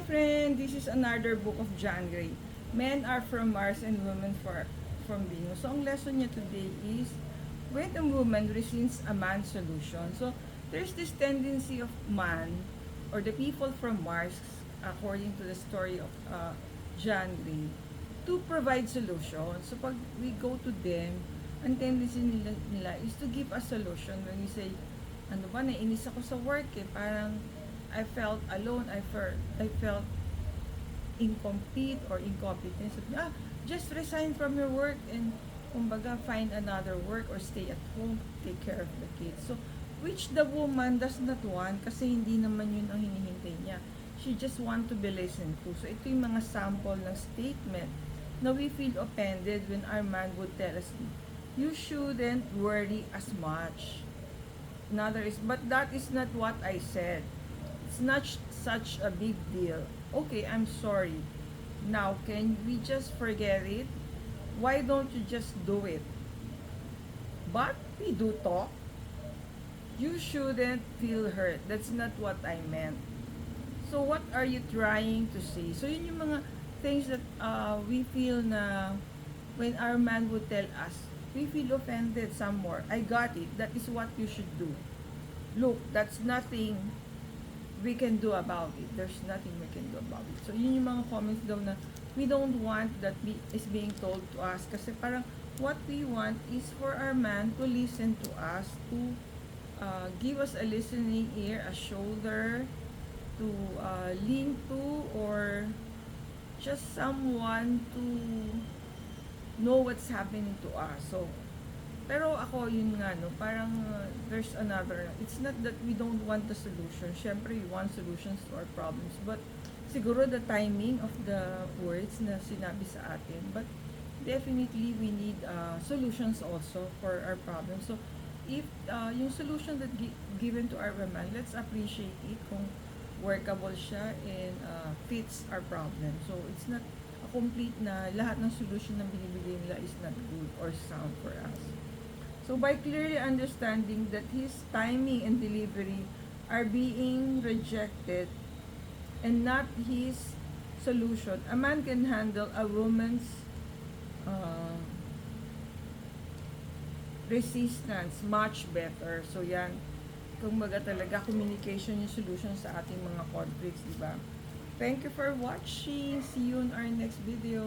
friend, this is another book of John Gray. Men are from Mars and women from Venus. So, ang lesson niya today is when a woman resents a man's solution. So, there's this tendency of man or the people from Mars, according to the story of John Gray, to provide solutions. So, pag we go to them, ang tendency nila is to give a solution when we say, ano ba, nainis ako sa work eh, parang I felt alone, I felt incomplete or incompetent. So, just resign from your work and kumbaga find another work or stay at home, take care of the kids. So, which the woman does not want kasi hindi naman yun ang hinihintay niya. She just want to be listened to. So, ito yung mga sample ng statement na we feel offended when our man would tell us, you shouldn't worry as much. Another is, but that is not what I said. It's not such a big deal. Okay, I'm sorry. Now, can we just forget it? Why don't you just do it? But we do talk. You shouldn't feel hurt. That's not what I meant. So, what are you trying to say? So, yun yung mga things that we feel na when our man would tell us, we feel offended some more. I got it. That is what you should do. Look, that's nothing we can do about it. There's nothing we can do about it. So, yun yung mga comments daw na we don't want that is being told to us. Kasi parang what we want is for our man to listen to us, to give us a listening ear, a shoulder, to lean to, or just someone to know what's happening to us. So, pero ako, yun nga, no, parang there's another, it's not that we don't want the solution. Siyempre, we want solutions to our problems. But, siguro the timing of the words na sinabi sa atin. But, definitely, we need solutions also for our problems. So, if yung solution that given to our man, let's appreciate it kung workable siya and fits our problem. So, it's not a complete na lahat ng solution na binibigay nila is not good or sound for us. So, by clearly understanding that his timing and delivery are being rejected and not his solution, a man can handle a woman's resistance much better. So, yan. Kung baga talaga, communication yung solution sa ating mga conflicts, di ba? Thank you for watching. See you in our next video.